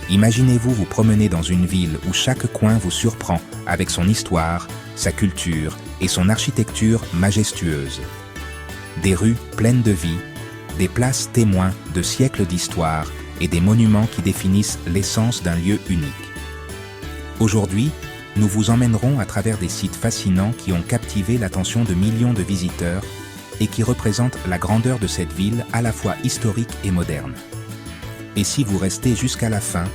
Imaginez-vous vous promener dans une ville où chaque coin vous surprend avec son histoire, sa culture et son architecture majestueuse. Des rues pleines de vie, des places témoins de siècles d'histoire et des monuments qui définissent l'essence d'un lieu unique. Aujourd'hui, nous vous emmènerons à travers des sites fascinants qui ont captivé l'attention de millions de visiteurs et qui représentent la grandeur de cette ville à la fois historique et moderne. Et si vous restez jusqu'à la fin,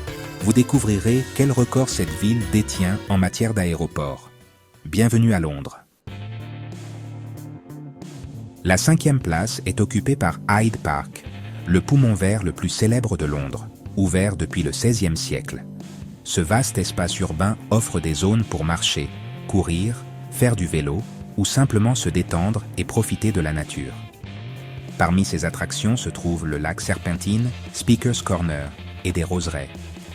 vous découvrirez quel record cette ville détient en matière d'aéroport. Bienvenue à Londres. La 5e place est occupée par Hyde Park, le poumon vert le plus célèbre de Londres, ouvert depuis le XVIe siècle. Ce vaste espace urbain offre des zones pour marcher, courir, faire du vélo ou simplement se détendre et profiter de la nature. Parmi ces attractions se trouvent le lac Serpentine, Speaker's Corner et des roseraies,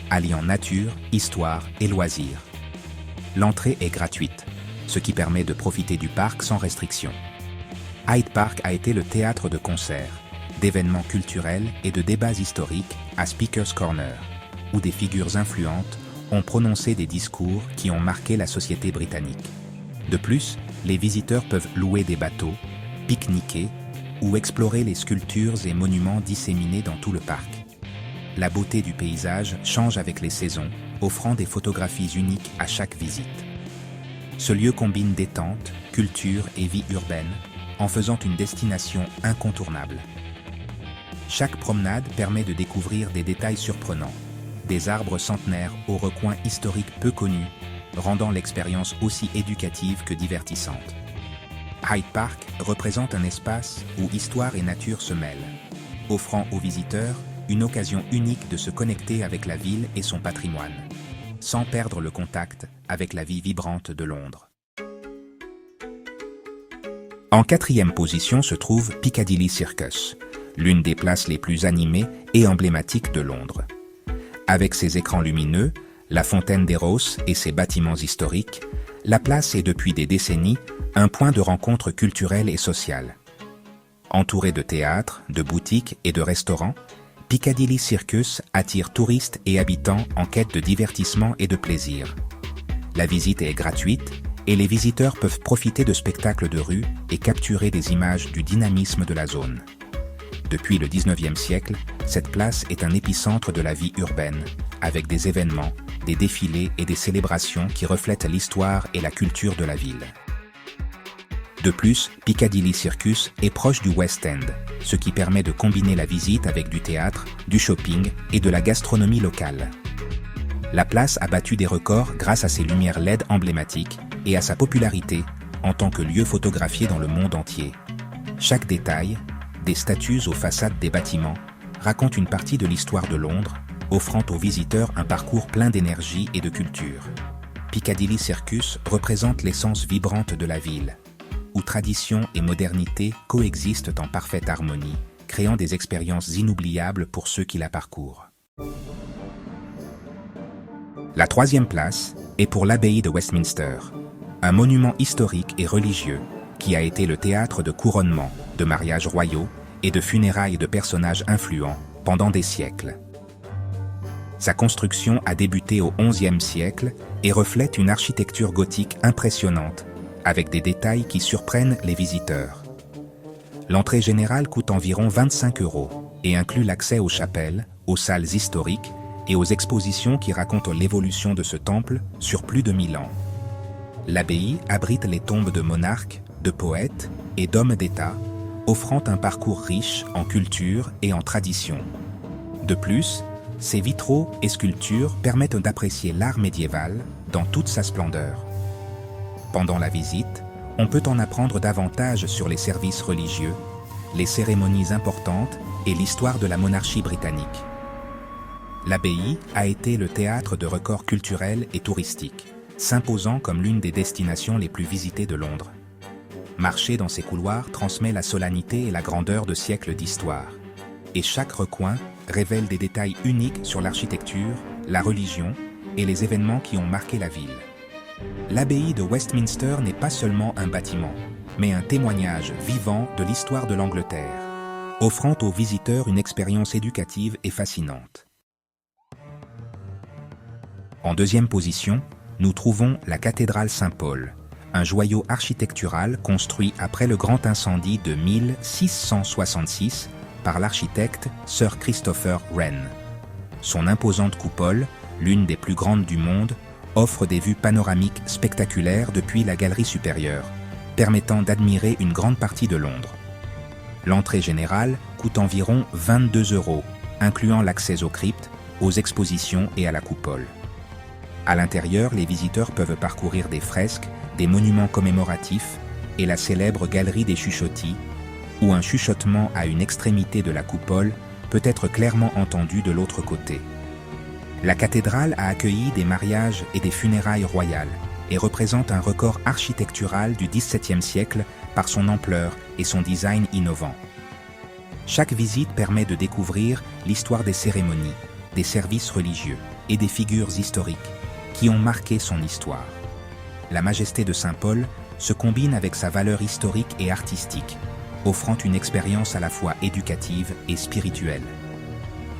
alliant nature, histoire et loisirs. L'entrée est gratuite, ce qui permet de profiter du parc sans restriction. Hyde Park a été le théâtre de concerts, d'événements culturels et de débats historiques à Speaker's Corner, où des figures influentes ont prononcé des discours qui ont marqué la société britannique. De plus, les visiteurs peuvent louer des bateaux, pique-niquer ou explorer les sculptures et monuments disséminés dans tout le parc. La beauté du paysage change avec les saisons, offrant des photographies uniques à chaque visite. Ce lieu combine détente, culture et vie urbaine, en faisant une destination incontournable. Chaque promenade permet de découvrir des détails surprenants, des arbres centenaires aux recoins historiques peu connus, rendant l'expérience aussi éducative que divertissante. Hyde Park représente un espace où histoire et nature se mêlent, offrant aux visiteurs une occasion unique de se connecter avec la ville et son patrimoine, sans perdre le contact avec la vie vibrante de Londres. En 4e position se trouve Piccadilly Circus, l'une des places les plus animées et emblématiques de Londres. Avec ses écrans lumineux, la fontaine des Roses et ses bâtiments historiques, la place est depuis des décennies un point de rencontre culturelle et sociale. Entouré de théâtres, de boutiques et de restaurants, Piccadilly Circus attire touristes et habitants en quête de divertissement et de plaisir. La visite est gratuite et les visiteurs peuvent profiter de spectacles de rue et capturer des images du dynamisme de la zone. Depuis le 19e siècle, cette place est un épicentre de la vie urbaine, avec des événements, des défilés et des célébrations qui reflètent l'histoire et la culture de la ville. De plus, Piccadilly Circus est proche du West End, ce qui permet de combiner la visite avec du théâtre, du shopping et de la gastronomie locale. La place a battu des records grâce à ses lumières LED emblématiques et à sa popularité en tant que lieu photographié dans le monde entier. Chaque détail, des statues aux façades des bâtiments, raconte une partie de l'histoire de Londres, offrant aux visiteurs un parcours plein d'énergie et de culture. Piccadilly Circus représente l'essence vibrante de la ville, où tradition et modernité coexistent en parfaite harmonie, créant des expériences inoubliables pour ceux qui la parcourent. La 3e place est pour l'abbaye de Westminster, un monument historique et religieux qui a été le théâtre de couronnements, de mariages royaux et de funérailles de personnages influents pendant des siècles. Sa construction a débuté au XIe siècle et reflète une architecture gothique impressionnante, avec des détails qui surprennent les visiteurs. L'entrée générale coûte environ 25 € et inclut l'accès aux chapelles, aux salles historiques et aux expositions qui racontent l'évolution de ce temple sur plus de 1000 ans. L'abbaye abrite les tombes de monarques, de poètes et d'hommes d'État, offrant un parcours riche en culture et en tradition. De plus, ses vitraux et sculptures permettent d'apprécier l'art médiéval dans toute sa splendeur. Pendant la visite, on peut en apprendre davantage sur les services religieux, les cérémonies importantes et l'histoire de la monarchie britannique. L'abbaye a été le théâtre de records culturels et touristiques, s'imposant comme l'une des destinations les plus visitées de Londres. Marcher dans ses couloirs transmet la solennité et la grandeur de siècles d'histoire. Et chaque recoin révèle des détails uniques sur l'architecture, la religion et les événements qui ont marqué la ville. L'abbaye de Westminster n'est pas seulement un bâtiment, mais un témoignage vivant de l'histoire de l'Angleterre, offrant aux visiteurs une expérience éducative et fascinante. En deuxième position, nous trouvons la cathédrale Saint-Paul, un joyau architectural construit après le grand incendie de 1666 par l'architecte Sir Christopher Wren. Son imposante coupole, l'une des plus grandes du monde, offre des vues panoramiques spectaculaires depuis la galerie supérieure, permettant d'admirer une grande partie de Londres. L'entrée générale coûte environ 22 €, incluant l'accès aux cryptes, aux expositions et à la coupole. À l'intérieur, les visiteurs peuvent parcourir des fresques, des monuments commémoratifs et la célèbre galerie des chuchotis, où un chuchotement à une extrémité de la coupole peut être clairement entendu de l'autre côté. La cathédrale a accueilli des mariages et des funérailles royales et représente un record architectural du XVIIe siècle par son ampleur et son design innovant. Chaque visite permet de découvrir l'histoire des cérémonies, des services religieux et des figures historiques qui ont marqué son histoire. La majesté de Saint-Paul se combine avec sa valeur historique et artistique, offrant une expérience à la fois éducative et spirituelle.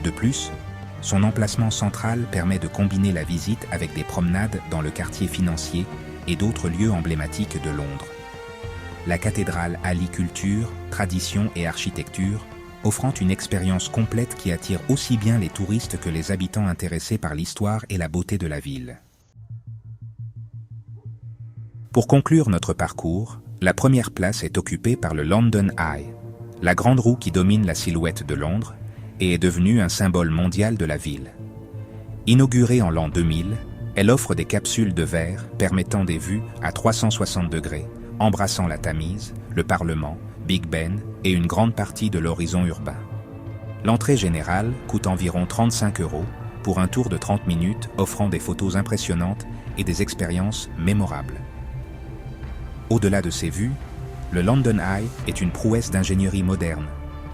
De plus, son emplacement central permet de combiner la visite avec des promenades dans le quartier financier et d'autres lieux emblématiques de Londres. La cathédrale allie culture, tradition et architecture, offrant une expérience complète qui attire aussi bien les touristes que les habitants intéressés par l'histoire et la beauté de la ville. Pour conclure notre parcours, la première place est occupée par le London Eye, la grande roue qui domine la silhouette de Londres et est devenue un symbole mondial de la ville. Inaugurée en l'an 2000, elle offre des capsules de verre permettant des vues à 360 degrés, embrassant la Tamise, le Parlement, Big Ben et une grande partie de l'horizon urbain. L'entrée générale coûte environ 35 € pour un tour de 30 minutes offrant des photos impressionnantes et des expériences mémorables. Au-delà de ces vues, le London Eye est une prouesse d'ingénierie moderne,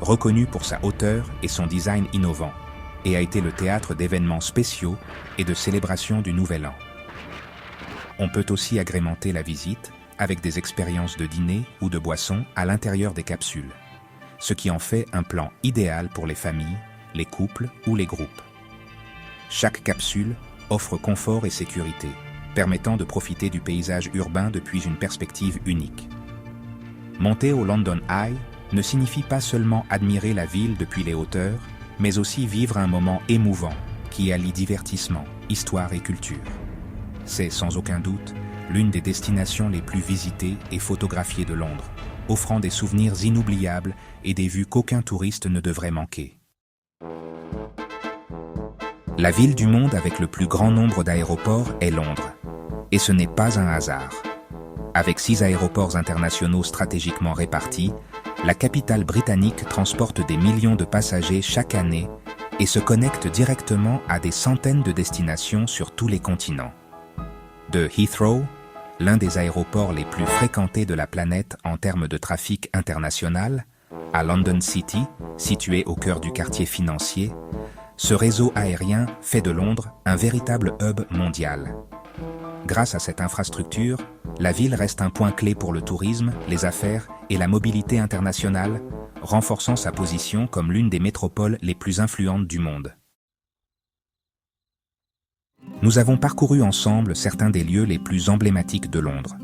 reconnue pour sa hauteur et son design innovant, et a été le théâtre d'événements spéciaux et de célébrations du Nouvel An. On peut aussi agrémenter la visite avec des expériences de dîner ou de boissons à l'intérieur des capsules, ce qui en fait un plan idéal pour les familles, les couples ou les groupes. Chaque capsule offre confort et sécurité, permettant de profiter du paysage urbain depuis une perspective unique. Monter au London Eye ne signifie pas seulement admirer la ville depuis les hauteurs, mais aussi vivre un moment émouvant qui allie divertissement, histoire et culture. C'est sans aucun doute l'une des destinations les plus visitées et photographiées de Londres, offrant des souvenirs inoubliables et des vues qu'aucun touriste ne devrait manquer. La ville du monde avec le plus grand nombre d'aéroports est Londres. Et ce n'est pas un hasard. Avec 6 aéroports internationaux stratégiquement répartis, la capitale britannique transporte des millions de passagers chaque année et se connecte directement à des centaines de destinations sur tous les continents. De Heathrow, l'un des aéroports les plus fréquentés de la planète en termes de trafic international, à London City, situé au cœur du quartier financier, ce réseau aérien fait de Londres un véritable hub mondial. Grâce à cette infrastructure, la ville reste un point clé pour le tourisme, les affaires et la mobilité internationale, renforçant sa position comme l'une des métropoles les plus influentes du monde. Nous avons parcouru ensemble certains des lieux les plus emblématiques de Londres,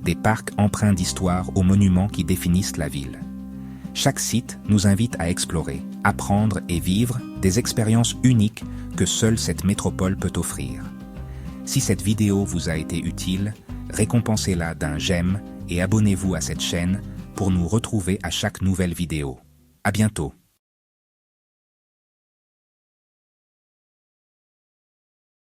des parcs empreints d'histoire aux monuments qui définissent la ville. Chaque site nous invite à explorer, apprendre et vivre des expériences uniques que seule cette métropole peut offrir. Si cette vidéo vous a été utile, récompensez-la d'un j'aime et abonnez-vous à cette chaîne pour nous retrouver à chaque nouvelle vidéo. À bientôt.